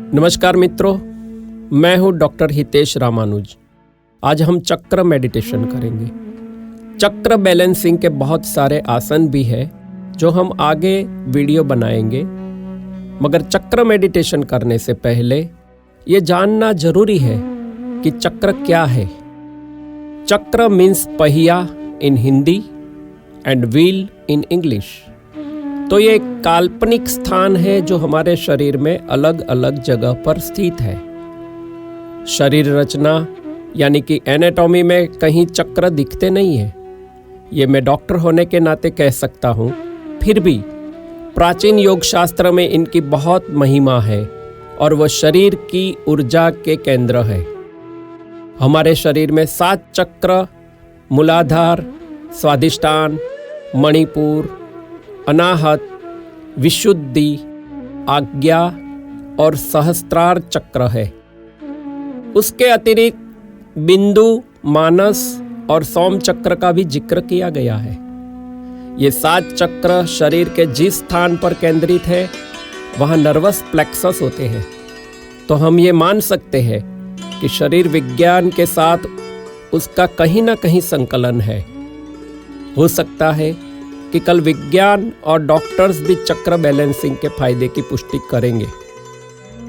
नमस्कार मित्रों, मैं हूं डॉक्टर हितेश रामानुज। आज हम चक्र मेडिटेशन करेंगे। चक्र बैलेंसिंग के बहुत सारे आसन भी है जो हम आगे वीडियो बनाएंगे, मगर चक्र मेडिटेशन करने से पहले ये जानना जरूरी है कि चक्र क्या है। चक्र मीन्स पहिया in Hindi and wheel in English. तो ये एक काल्पनिक स्थान है जो हमारे शरीर में अलग अलग जगह पर स्थित है। शरीर रचना यानी कि एनाटॉमी में कहीं चक्र दिखते नहीं है, ये मैं डॉक्टर होने के नाते कह सकता हूँ। फिर भी प्राचीन योग शास्त्र में इनकी बहुत महिमा है और वह शरीर की ऊर्जा के केंद्र है। हमारे शरीर में 7 चक्र मूलाधार, स्वादिष्टान, मणिपुर, अनाहत, विशुद्धि, आज्ञा और सहस्त्रार चक्र है। उसके अतिरिक्त बिंदु, मानस और सोम चक्र का भी जिक्र किया गया है। ये 7 चक्र शरीर के जिस स्थान पर केंद्रित है वहाँ नर्वस प्लेक्सस होते हैं। तो हम ये मान सकते हैं कि शरीर विज्ञान के साथ उसका कहीं ना कहीं संकलन है। हो सकता है कि कल विज्ञान और डॉक्टर्स भी चक्र बैलेंसिंग के फायदे की पुष्टि करेंगे।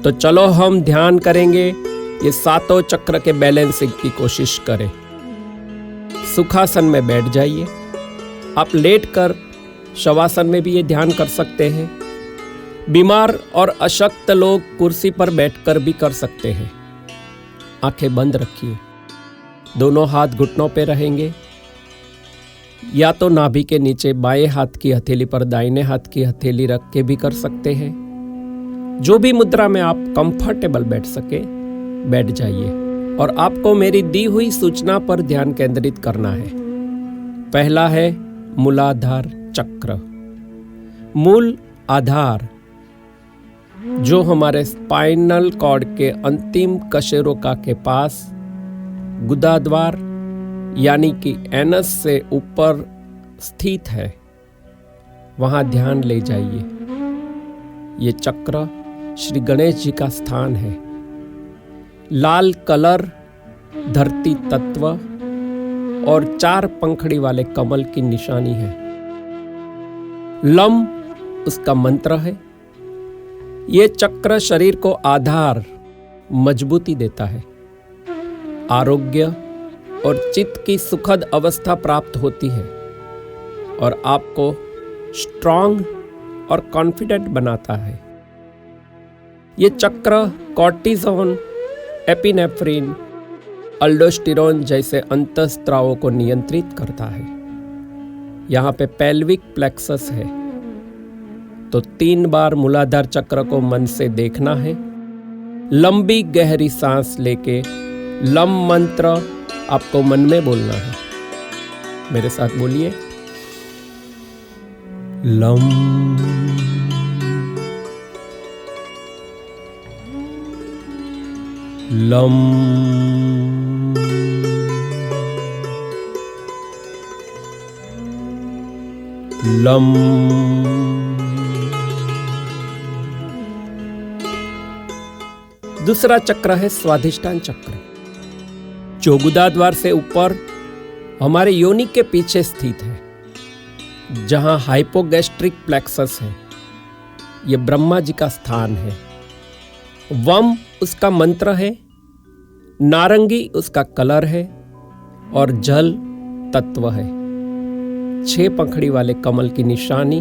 तो चलो हम ध्यान करेंगे, ये 7 चक्र के बैलेंसिंग की कोशिश करें। सुखासन में बैठ जाइए। आप लेटकर शवासन में भी ये ध्यान कर सकते हैं। बीमार और अशक्त लोग कुर्सी पर बैठकर भी कर सकते हैं। आंखें बंद रखिए। दोनों हाथ घुटनों पे रहेंगे, या तो नाभि के नीचे बाएं हाथ की हथेली पर दाहिने हाथ की हथेली रख के भी कर सकते हैं। जो भी मुद्रा में आप कंफर्टेबल बैठ सके बैठ जाइए और आपको मेरी दी हुई सूचना पर ध्यान केंद्रित करना है। पहला है मूलाधार चक्र। मूल आधार जो हमारे स्पाइनल कॉर्ड के अंतिम कशेरुका के पास गुदाद्वार यानी कि एनस से ऊपर स्थित है, वहां ध्यान ले जाइए। ये चक्र श्री गणेश जी का स्थान है। लाल कलर धरती तत्व और 4 पंखड़ी वाले कमल की निशानी है। लम उसका मंत्र है। ये चक्र शरीर को आधार, मजबूती देता है। आरोग्य और चित्त की सुखद अवस्था प्राप्त होती है और आपको स्ट्रांग और कॉन्फिडेंट बनाता है। ये चक्र कॉर्टिसोन, एपिनेफ्रिन, अल्डोस्टेरोन जैसे अंतःस्रावों को नियंत्रित करता है। यहाँ पे पेल्विक प्लेक्सस है। तो 3 बार मूलाधार चक्र को मन से देखना है। लंबी गहरी सांस लेके लम मंत्र आपको मन में बोलना है। मेरे साथ बोलिए, लम लम लम। दूसरा चक्र है स्वादिष्टान चक्र, जो गुदाद्वार से ऊपर हमारे योनि के पीछे स्थित है, जहां हाइपोगैस्ट्रिक प्लेक्सस है। यह ब्रह्मा जी का स्थान है। वम उसका मंत्र है, नारंगी उसका कलर है और जल तत्व है। 6 पंखड़ी वाले कमल की निशानी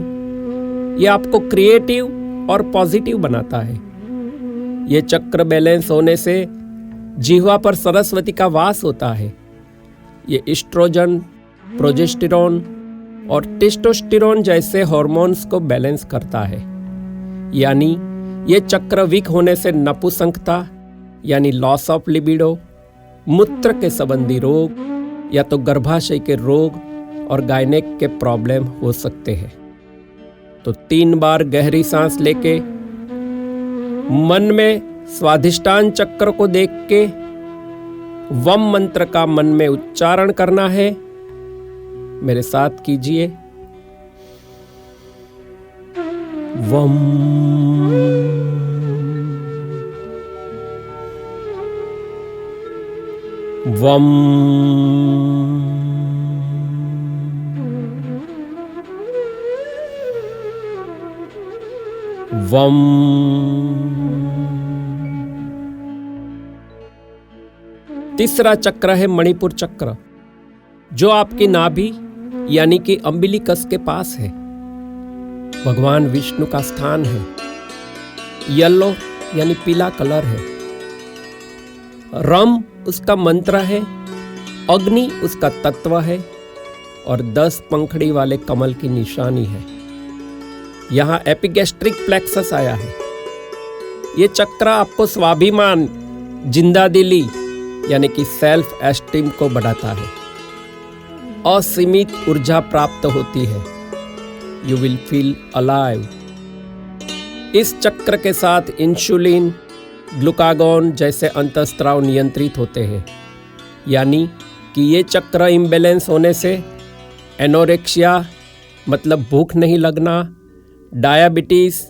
यह आपको क्रिएटिव और पॉजिटिव बनाता है। यह चक्र बैलेंस होने से जिह्वा पर सरस्वती का वास होता है। ये एस्ट्रोजन, प्रोजेस्टेरोन और टेस्टोस्टेरोन जैसे हार्मोन्स को बैलेंस करता है। यानी ये चक्र वीक होने से नपुंसकता यानी लॉस ऑफ लिबिडो, मूत्र के संबंधी रोग या तो गर्भाशय के रोग और गायनेक के प्रॉब्लम हो सकते हैं। तो 3 बार गहरी सांस लेके मन में स्वादिष्टान चक्र को देख के वम मंत्र का मन में उच्चारण करना है। मेरे साथ कीजिए, वम वम। वम। तीसरा चक्र है मणिपुर चक्र, जो आपकी नाभि यानी कि अम्बिलिकस के पास है। भगवान विष्णु का स्थान है। येलो यानी पीला कलर है। रम उसका मंत्र है, अग्नि उसका तत्व है और 10 पंखड़ी वाले कमल की निशानी है। यहाँ एपिगैस्ट्रिक प्लेक्सस आया है। ये चक्र आपको स्वाभिमान, जिंदादिली यानी कि सेल्फ एस्टीम को बढ़ाता है। असीमित ऊर्जा प्राप्त होती है। You will feel alive. इस चक्र के साथ इंसुलिन, ग्लूकागॉन जैसे अंतःस्राव नियंत्रित होते हैं। यानी कि ये चक्र इम्बैलेंस होने से एनोरेक्सिया मतलब भूख नहीं लगना, डायबिटीज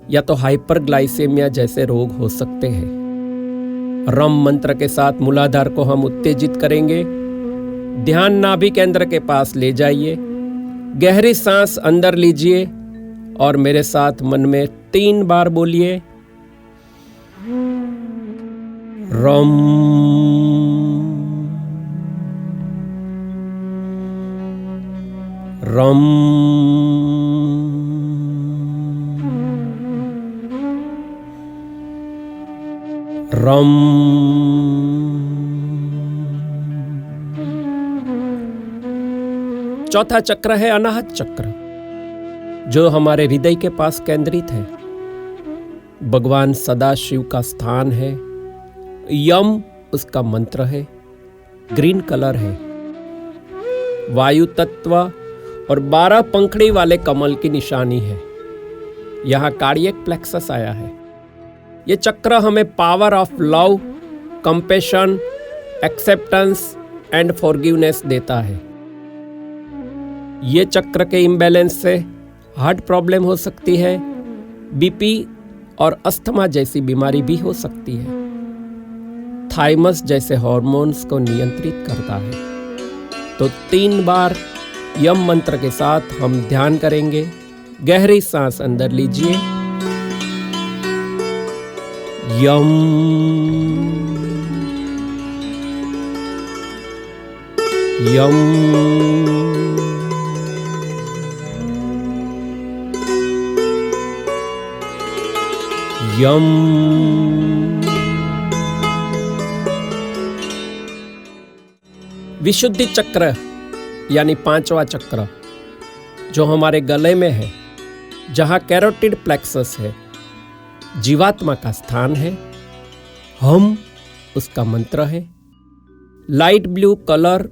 या तो हाइपरग्लाइसेमिया जैसे रोग हो सकते हैं। रम मंत्र के साथ मूलाधार को हम उत्तेजित करेंगे। ध्यान नाभि केंद्र के पास ले जाइए। गहरी सांस अंदर लीजिए और मेरे साथ मन में 3 बार बोलिए, रम। रम। रम। चौथा चक्र है अनाहत चक्र, जो हमारे हृदय के पास केंद्रित है। भगवान सदाशिव का स्थान है। यम उसका मंत्र है। ग्रीन कलर है। वायु तत्व और 12 पंखड़ी वाले कमल की निशानी है। यहाँ कार्डियक प्लेक्सस आया है। ये चक्र हमें power of love, compassion, acceptance and forgiveness देता है। ये चक्र के इम्बैलेंस से हार्ट प्रॉब्लम हो सकती है, बीपी और अस्थमा जैसी बीमारी भी हो सकती है। थाइमस जैसे हार्मोन्स को नियंत्रित करता है। तो 3 बार यम मंत्र के साथ हम ध्यान करेंगे। गहरी सांस अंदर लीजिए। यम। यम। यम। विशुद्धि चक्र यानी 5वां चक्र, जो हमारे गले में है, जहां कैरोटिड प्लेक्सस है, जीवात्मा का स्थान है। हम उसका मंत्र है। लाइट ब्लू कलर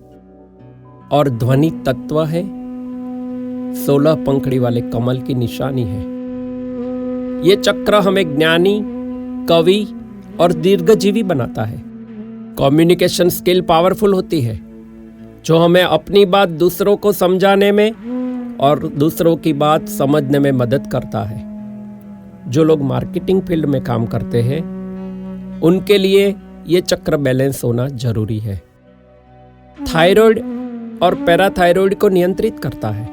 और ध्वनि तत्व है। 16 पंखड़ी वाले कमल की निशानी है। ये चक्र हमें ज्ञानी, कवि और दीर्घजीवी बनाता है। कम्युनिकेशन स्किल पावरफुल होती है, जो हमें अपनी बात दूसरों को समझाने में और दूसरों की बात समझने में मदद करता है। जो लोग मार्केटिंग फील्ड में काम करते हैं, उनके लिए ये चक्र बैलेंस होना जरूरी है। थायराइड और पैराथायराइड को नियंत्रित करता है।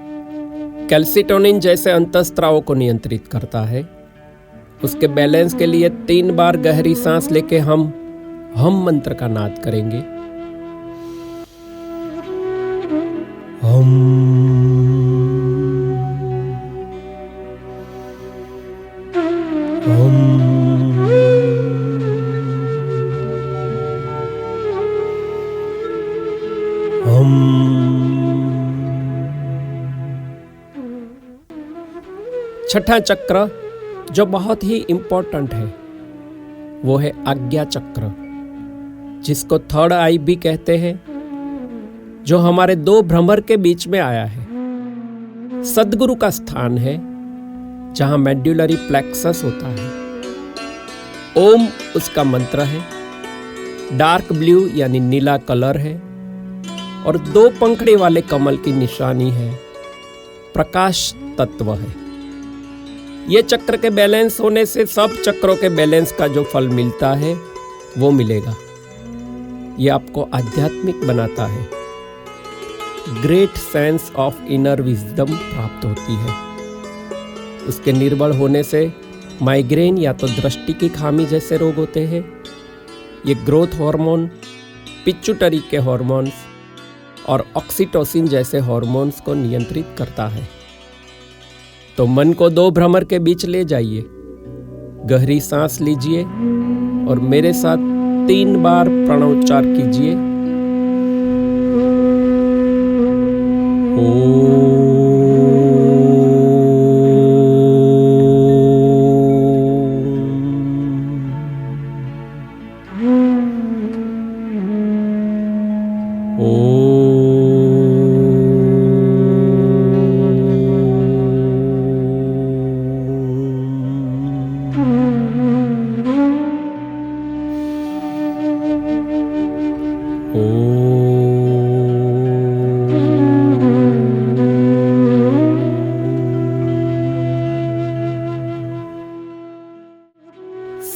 कैल्सिटोनिन जैसे अंतःस्रावों को नियंत्रित करता है। उसके बैलेंस के लिए 3 बार गहरी सांस लेके हम मंत्र का नाद करेंगे। हम। हम। हम। छठा चक्र जो बहुत ही इंपॉर्टेंट है, वो है आज्ञा चक्र, जिसको थर्ड आई भी कहते हैं, जो हमारे 2 भ्रमर के बीच में आया है। सद्गुरु का स्थान है, जहां मेड्युलरी प्लेक्सस होता है। ओम उसका मंत्र है। डार्क ब्लू यानी नीला कलर है और 2 पंखड़ी वाले कमल की निशानी है। प्रकाश तत्व है। ये चक्र के बैलेंस होने से सब चक्रों के बैलेंस का जो फल मिलता है वो मिलेगा। ये आपको आध्यात्मिक बनाता है। Great sense of inner wisdom प्राप्त होती है। उसके निर्बल होने से माइग्रेन या तो दृष्टि की खामी जैसे रोग होते हैं। ये ग्रोथ हार्मोन, पिट्यूटरी के हार्मोन्स और ऑक्सीटोसिन जैसे हार्मोन्स को नियंत्रित करता है। तो मन को दो भ्रमर के बीच ले जाइए। गहरी सांस लीजिए और मेरे साथ 3 बार प्रणोच्चार कीजिए।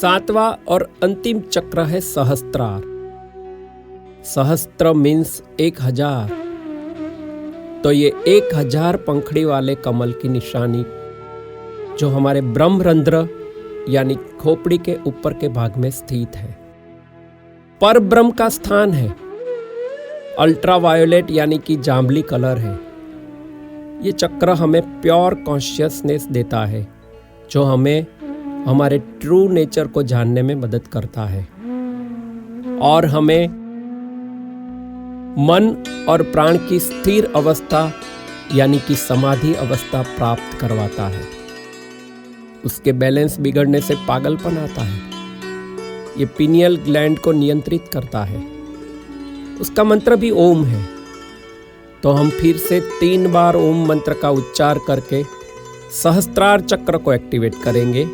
सातवां और अंतिम चक्र है सहस्त्रार। सहस्त्र मीन्स 1000। तो ये 1000 पंखड़ी वाले कमल की निशानी जो हमारे ब्रह्मरंध्र यानी खोपड़ी के ऊपर के भाग में स्थित है, पर ब्रह्म का स्थान है। अल्ट्रावायोलेट यानी कि जांबली कलर है। ये चक्र हमें प्योर कॉन्शियसनेस देता है, जो हमें हमारे ट्रू नेचर को जानने में मदद करता है और हमें मन और प्राण की स्थिर अवस्था यानी कि समाधि अवस्था प्राप्त करवाता है। उसके बैलेंस बिगड़ने से पागलपन आता है। ये पीनियल ग्लैंड को नियंत्रित करता है। उसका मंत्र भी ओम है। तो हम फिर से 3 बार ओम मंत्र का उच्चार करके सहस्त्रार चक्र को एक्टिवेट करेंगे।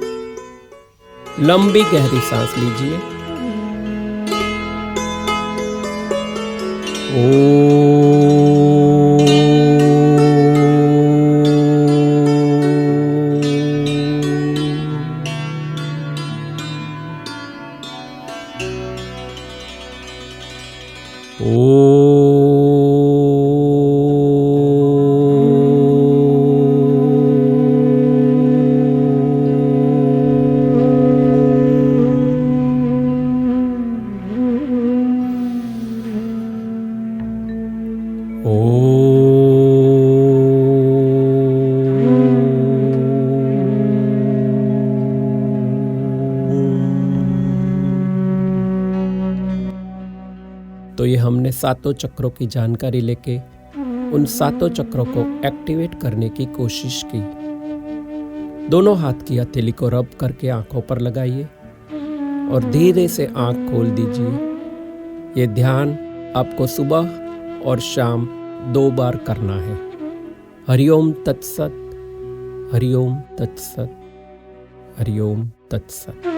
लंबी गहरी सांस लीजिए। तो ये हमने 7 चक्रों की जानकारी लेके उन 7 चक्रों को एक्टिवेट करने की कोशिश की। दोनों हाथ की हथेली को रब करके आंखों पर लगाइए और धीरे से आंख खोल दीजिए। ये ध्यान आपको सुबह और शाम 2 बार करना है। हरिओम तत्सत, हरिओम तत्सत, हरिओम तत्सत।